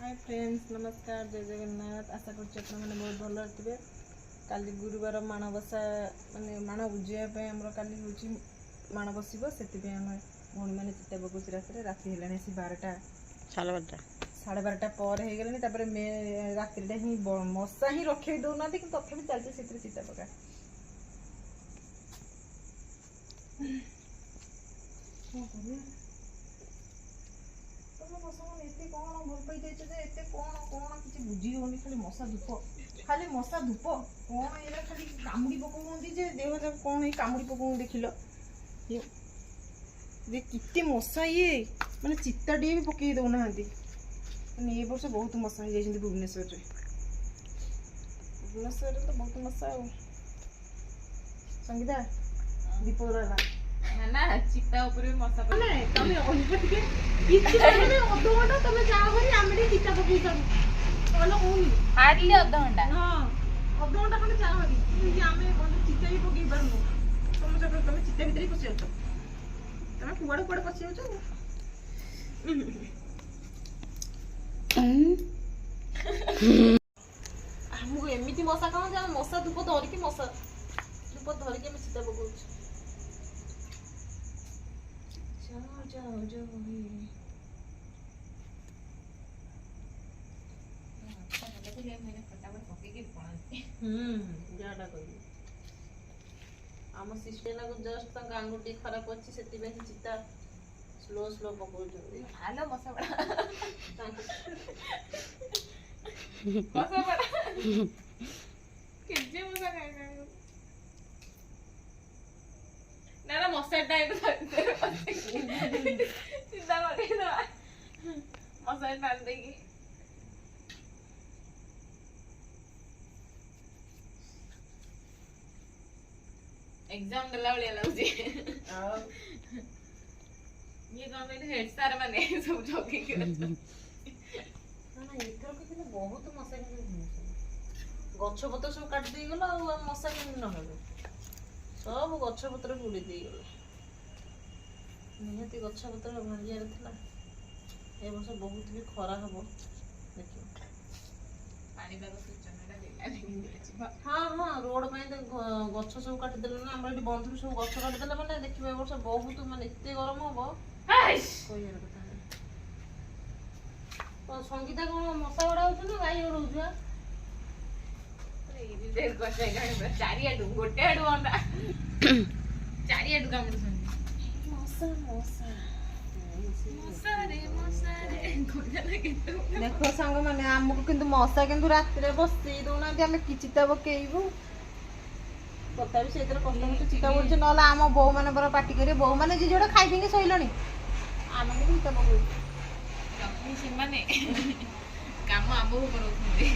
Hi friends नमस्कार जय जगन्नाथ आशा कर बहुत भल थे काली गुरुवार माणबसा माने माण बुझापी आम काली हूँ माण बस से भौणी मैंने चिता पकाउछ राति है 12टा 12:30 पर हो गलानी मे राति ही मशा ही रखे दौना कि तथापि चलते से चिता पका कौन भल पाई जाते कौन किसी बुझी होनी खाली मशा धूप कौन ये खाली कामुड़ी पकाउंट देह जाक कौन ये कामुड़ी पकाउं देखिल ये कितने मशा ये माने चिता टे भी पकई दौना मैंने ये वर्ष बहुत मशा हो जाती भुवनेश्वर तो बहुत मशा संगीता दीप ना चिता ऊपर मशा तमे अधघंटा तमे जाओ घरी आमे चिता पकई हार्डली अध घंटा हाँ अधघंटा खंडे जाओ घरी आमे चिता भी पकई पारनु तमे चिता भीतर ही पशि जाओ तमे कुआड़े कुआड़े पशि जाओ हमको एमती मशा कौन जाए मशा धूप धरिकी चिता पकाऊ जाओ आम सिस्टर को जस्ट आंगुठी खराब अच्छी से चिता स्लो स्लो पकाउछन हेलो मशा बड़ा मशा बड़ा केजे मशा खाइ ना मशा टाइम सीधा लगे मशा टाइम देखी एग्जाम देला वाली लाउजी ये कौन कहते हेड सार माने सब जगे के ना एथर के बहुत मशा गछ पत्र सब काट दे गला आ मशा के न हेबे सब गछ पत्र गुड़ी दे गला निहती गछ पत्र भांगियार थिला ए वर्ष बहुत भी खरा हबो देखियो पानी बाग सूचना देला हाँ हाँ रोड गछ सब काटी देले ना हमर बंधु सब गछ काटी देले माने देखिबे वर्ष बहुत माने एते गरम हबो कोइयार कथा तो संगीता कोन मशा उड़ा होछ ना गाई उड़ौछ ये देख गछ गाड़ी चारियाडू गोटे आडू अंडा चारियाडू कामुड़ संगी मशा मशा देखो सांग माने आमको किंतु मशा किंतु रात रे बसई दौना आम कि चिता पकेबू तथापि से कष्ट मस्त चिता पड़े ना आम बो मैंने बड़ा पार्टी करे बो मैंने जी जोड़ा खाई पी शोलनी आम भी चिता पकड़ ସେମାନେ କାମ ଆମକୁ କରଉଛନ୍ତି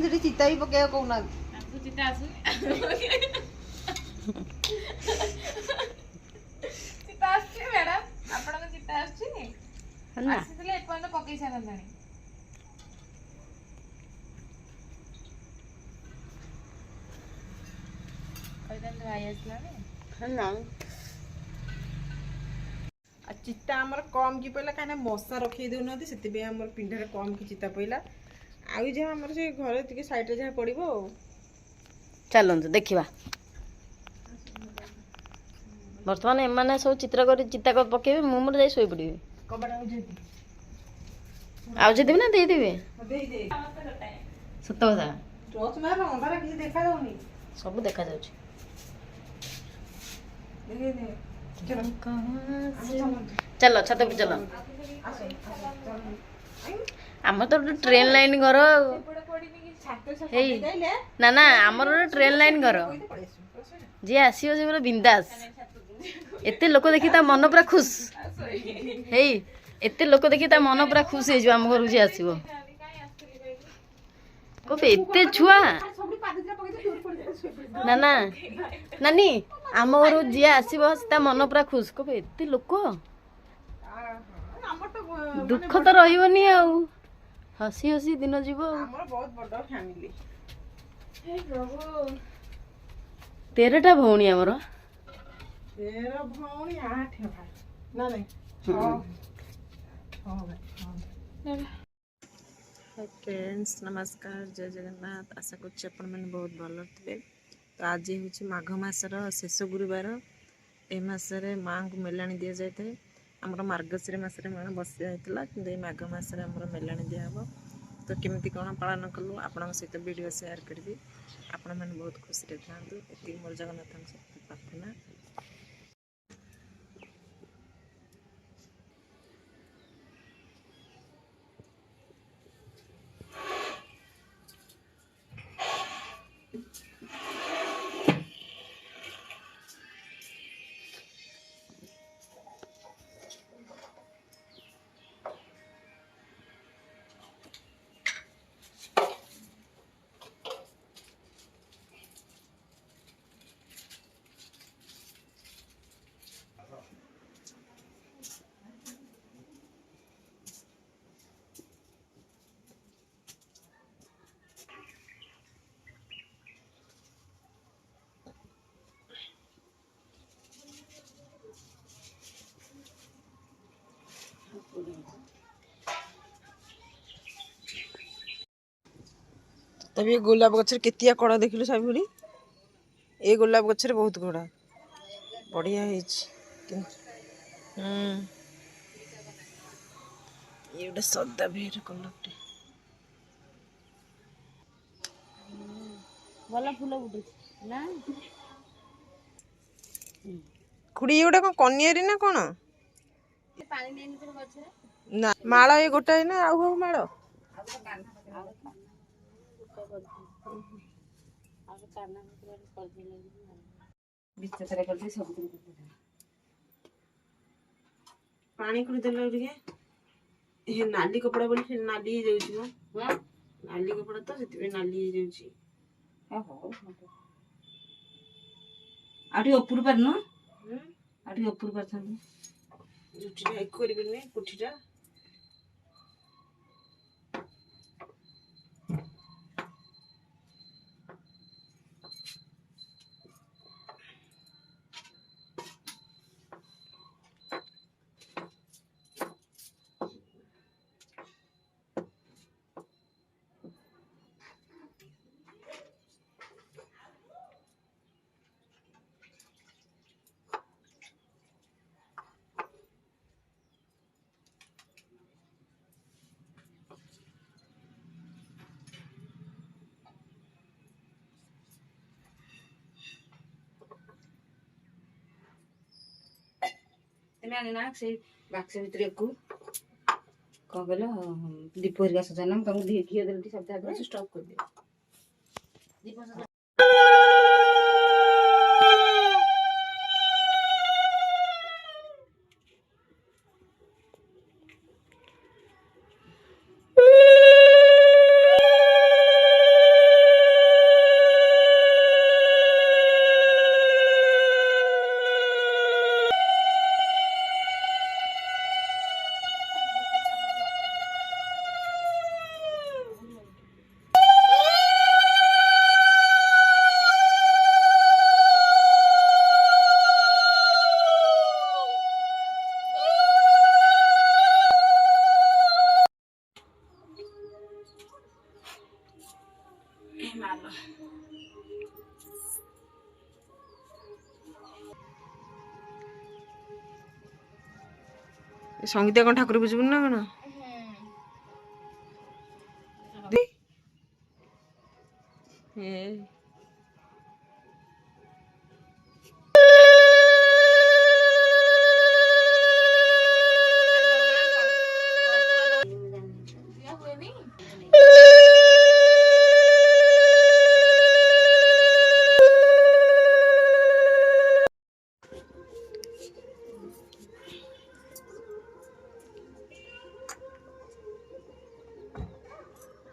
ସେଠି ଚିତା ବି ପକେଇବା କହୁନାହାନ୍ତି ଆମକୁ ଚିତା ଆସୁନି ଚିତା ଆସୁଛି ମ୍ୟାଡାମ ଆପଣଙ୍କ ଚିତା ଆସୁଛି ଆସିଥିଲେ ଏପର୍ଯ୍ୟନ୍ତ ପକେଇ ସାରନ୍ତାଣି କହିଥାନ୍ତୁ ଭାଇ ଆସିଲାଣି चिता आमर कम की पड़ा कहीं मशा रखे दौना से पिंडारे कम की चिता पड़ा आउ जहाँ आमर से घर टे सैड्रे जहाँ पड़ो चलतु देखा बर्तमान एम सब चित्र कर चिता पकेबे मुझे जाई शोई पड़े आउदेवी ना देदेवी सत कथा सब देखा चलो छत पे चलो आम तो ट्रेन लाइन घर ना ना आमर ट्रेन लाइन घर जी आसो से पूरा बिंदास एते लोक देखी ता मन पूरा खुश हे एते लोक देखी ता मन पूरा खुश हो आम घर जी आसो कबे एते छुआ ना ना नानी आम घर जी आसो ता मन पूरा खुश कबे एते लोक दुख तो रही हसी हसी दिन जीव तेरटा भौणी आमर 13 ଭଉଣୀ 8 ଭାଇ ନା ନାଇଁ 6 ଭାଇ। फ्रेंड्स नमस्कार जय जगन्नाथ। आशा करछि आपण मैंने बहुत भल थे। तो आज हूँ माघ मासर शेष गुरुवार। ए मसरे माँ को मेलाणी दि जाए। आमर मार्गशीर मसरे माँ बस जाता कि माघ मसरे आमर मेलाणी दिहब। तो केमी कौन पालन कलु आपण सहित वीडियो शेयर करी। आपण मैंने बहुत खुशी था। ये मोर जगन्नाथ प्रार्थना। तब ये गोलाप गचर केतिया कड़ा देखिलु साबिहुरी। ये गोलाप गचर बहुत कड़ा बढ़िया है। ये गोटे सदा भेर कलर ଭଲ ଫୁଲ ଫୁଟୁଛି ନା खुड़ी ये गोटे कौन कनियारी ना कौन ପାଣି ଦେଇନି ତ ଗଛରେ। ना माଳ ये गोटाए ना आउ आउ माଳ पानी कुड़ी देला टिके हे नाली कपड़ा बोली फिर नाली हो जाउची मो नाली कपड़ा तो सेति नाली हो जाउची। आठी ऊपर पर न आठी ऊपर पर थानी जुटीटा एक करबिने पुठीटा तमे आने ना से बाक्स भीतर को कौन कहलो दीप हरिका सजाना तुमको घी देली सब था स्टॉप कर दे दीप सजा संगीता कौन ठाकुर बुझबुन ना कौन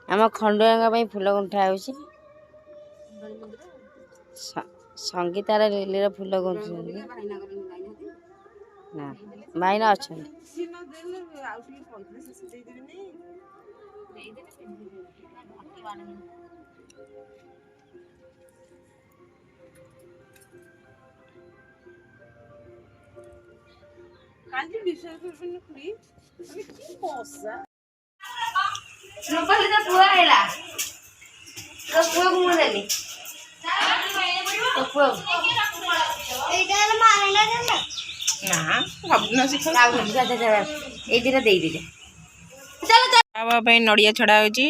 आम खंडुआ फूल गुंठा हो संगीतार लिली फूल गुंथुଛନ୍ତି ना माइना अच्छा କାଲି ବିଶ୍ୱାସ କରିବେନି ଖୁଡି ମାନେ କି ବର୍ଷା ରୂପାଲି ତା ପୁଅ ହେଲା ତୋ ପୁଅକୁ ମୁଁ ଦେଲି ତୋ ପୁଅ ନା ଭାବୁନ ଶିଖ ଏଇ ଦିଟା ଦେଇଦେଲେ ଖାଇବା ପାଇଁ ନଡ଼ିଆ ଛଡ଼ା ହେଉଛି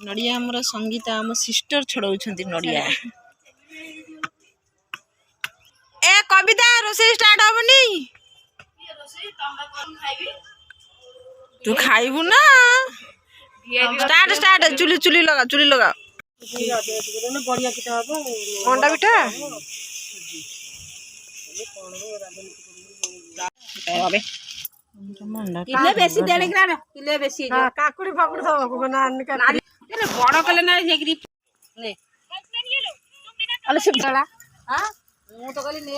ନଡ଼ିଆ ଆମର ସଙ୍ଗୀତା ଆମ ସିଷ୍ଟର ଛଡ଼ଉଛନ୍ତି ନଡ଼ିଆ ଏ କବିତା ରୋଷେଇ ଷ୍ଟାର୍ଟ ହବନି ତୁ ଖାଇବୁ ନା ଷ୍ଟାର୍ଟ ଚୁଲି ଲଗା ମଣ୍ଡା ପିଠା କିଲେ ବେଶୀ ଦେଲେ କିଲେ ବେଶୀ କାକୁଡି ଫାକୁଡି ଦବାକୁ ବଡ କଲେ ନା ଯାଇକିରି ମୁଁ ତ କହିଲି ନେ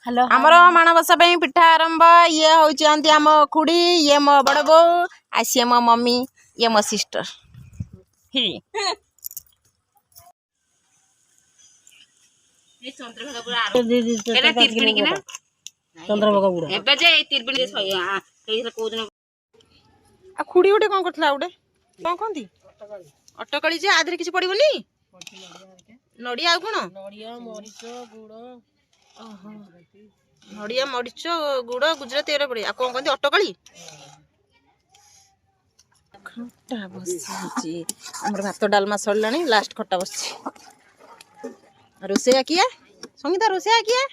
ହ୍ୟାଲୋ ଆମର ମାଣବସା ପାଇଁ ପିଠା ଆରମ୍ଭ ଇଏ ହଉଛନ୍ତି ଆମ ଖୁଡି ଇଏ ମୋ ବଡ ବୋଉ ଆଉ ସିଏ ମୋ ମମି ଇଏ ମୋ ସିଷ୍ଟର ଏବେ ଯେ ତିର୍ବିଣି କୋଉଦିନ ଆଉ ଖୁଡି ଗୋଟେ କଣ କରୁଥିଲା ଗୋଟେ କଣ କହନ୍ତି ଅଟକାଳି ଯେ ଆଧିରେ କିଛି ପଡିବନି ନଡିଆ ଆଉ କଣ ନଡିଆ ମରିଚ ଗୁଡ ଗୁଜୁରାତି ଏରା ପଡେ ଆଉ କଣ କହନ୍ତି ଅଟକାଳି ଖଟା ବସିଛି ଆମର ଭାତ ଡାଲମା ସରିଲାଣି ଲାଷ୍ଟ ଖଟା ବସିଛି ରୋଷେଇଆ କିଏ ସଙ୍ଗୀତା ରୋଷେଇଆ କିଏ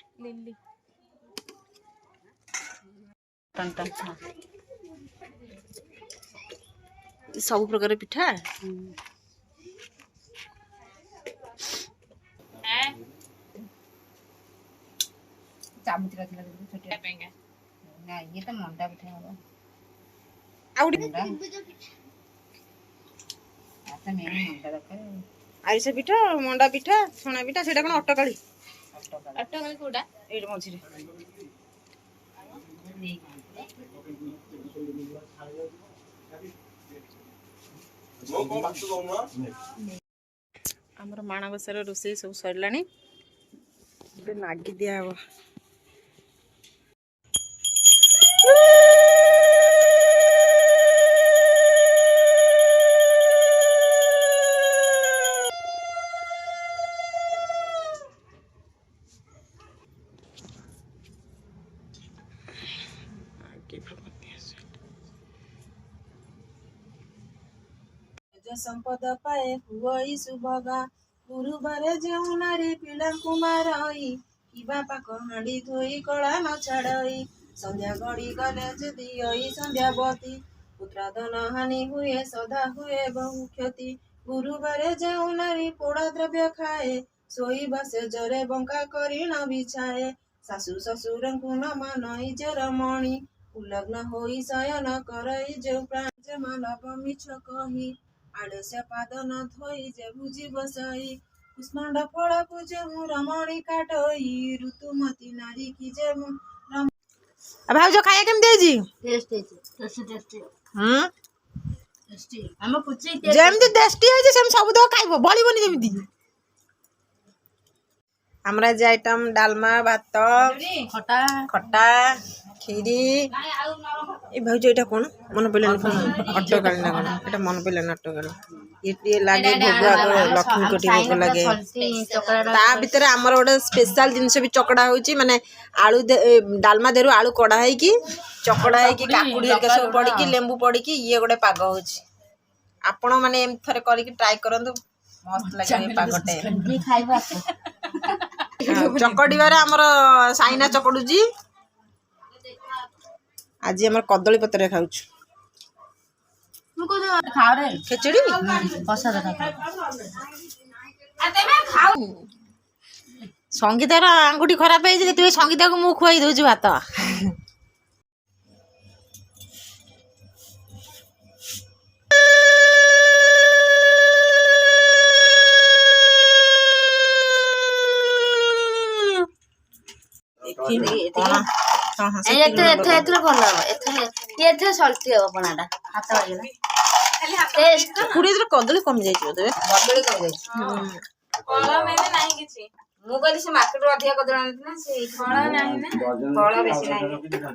ସବୁ ପ୍ରକାର ପିଠା ଚାମୁଚ ଥିଲା ଛୋଟିଆ ପାଇଁକା ନା ଇଏ ତ ମଣ୍ଡା ପିଠା ହବ ଆଉ ମଣ୍ଡା ଦରକାର ଆରିସା ପିଠା ମଣ୍ଡା ପିଠା ଛଣା ପିଠା ସେଇଟା କଣ ଅଟକାଳି ଅଟକାଳି କୋଉଟା ଏଇଠି ମଝିରେ ଆମର ମାଣବସାର ରୋଷେଇ ସବୁ ସରିଲାଣି ଏବେ ନାଗି ଦିଆହବ ସମ୍ପଦ ପାଏ ହୁଅଇ ସୁଭଗା ଗୁରୁବାରେ ଯେଉଁ ନାରୀ ପିଲାଙ୍କୁ ମାରଇ କିବା ପାକ ହାଣ୍ଡି ଧୋଇ କଳା ନ ଛାଡ଼ଇ ସନ୍ଧ୍ୟା ଘଡ଼ି ଗଲେ ଯଦି ସନ୍ଧ୍ୟାବତୀ ପୁତ୍ର ଧନ ହାନି ହୁଏ ସଦା ହୁଏ ବହୁ କ୍ଷତି ଗୁରୁବାରେ ଯେଉଁ ନାରୀ ପୋଡ଼ା ଦ୍ରବ୍ୟ ଖାଏ ଶୋଇବା ସେଜରେ ବଙ୍କା କରି ନ ବିଛାଏ ଶାଶୁ ଶ୍ୱଶୁରଙ୍କୁ ନ ମାନଇ ଯେ ରମଣୀ ଉଲଗ୍ନ ହୋଇ ଶୟନ କରଇ ଯେଉଁ ପ୍ରାଣ ମାନବ ମିଛ କହି ଆଡ଼ସ୍ୟ ପାଦ ନ ଧୋଇ ଯେ ଭୁଜି ବସାଇ କୁଷ୍ମାଣ୍ଡ ଫଳକୁ ଯେଉଁ ରମଣୀ କାଟଇ ଋତୁମତୀ ନାରୀ କି ଯେ ଭାଉଜ ଖାଇବା କେମିତି ହେଇଛି ଯେମିତି ଟେଷ୍ଟି ହେଇଛି ସେମିତି ସବୁ ତକ ଖାଇବ ବଳିବନି ଯେମିତି ଆମର ଆଜି ଆଇଟମ ଡାଲମା ଭାତ ଖଟା କ୍ଷୀରି ଏ ଭାଉଜ ଏଇଟା କଣ ମନେ ପଡ଼ିଲାନି ଅଟକାଳି ନା କଣ ଏଇଟା ମନେ ପଡ଼ିଲାନି ଅଟକାଳି ଇଏ ଲାଗେ ଭୋଗ ଆଗ ଲକ୍ଷ୍ମୀ କୋଟି ଭୋଗ ଲାଗେ ତା ଭିତରେ ଆମର ଗୋଟେ ସ୍ପେଶାଲ ଜିନିଷ ବି ଚକଡା ହଉଛି ମାନେ ଆଳୁ ଡାଲମା ଦେହରୁ ଆଳୁ କଢା ହେଇକି ଚକଡା ହେଇକି କାକୁଡି ହେରିକା ସବୁ ପଡିକି ଲେମ୍ବୁ ପଡିକି ଇଏ ଗୋଟେ ପାଗ ହଉଛି ଆପଣ ମାନେ ଏମିତି ଥରେ କରିକି ଟ୍ରାଏ କରନ୍ତୁ ମସ୍ତ ଲାଗିବ ଏ ପାଗଟେ ଚକଡିବାରେ ଆମର ସାଇନା ଚକଡୁଛି ଆଜି ଆମର କଦଳୀ ପତ୍ରରେ ଖାଉଛୁ ଖେଚୁଡି ସଙ୍ଗୀତାର ଆଙ୍ଗୁଠି ଖରାପ ହେଇଛି ସେଥିପାଇଁ ସଙ୍ଗୀତାକୁ ମୁଁ ଖୁଆଇ ଦଉଛି ଭାତ ଏଥର ଭଲ ହବ ଏଥର ସଲ୍ଟି ହବ ପଣାଟା ହାତ କଦଳୀ କମି ଯାଇଛି ବୋଧେ କଦଳୀ କମି ଯାଇଛି ନାହିଁ କିଛି ମୁଁ କହିଲି ସେ ମାର୍କେଟରୁ ଅଧିକା କଦଳୀ ଆଣିଛି ନା ସେ ଫଳ ନାହିଁ ନା ଫଳ ବେଶୀ ନାହିଁ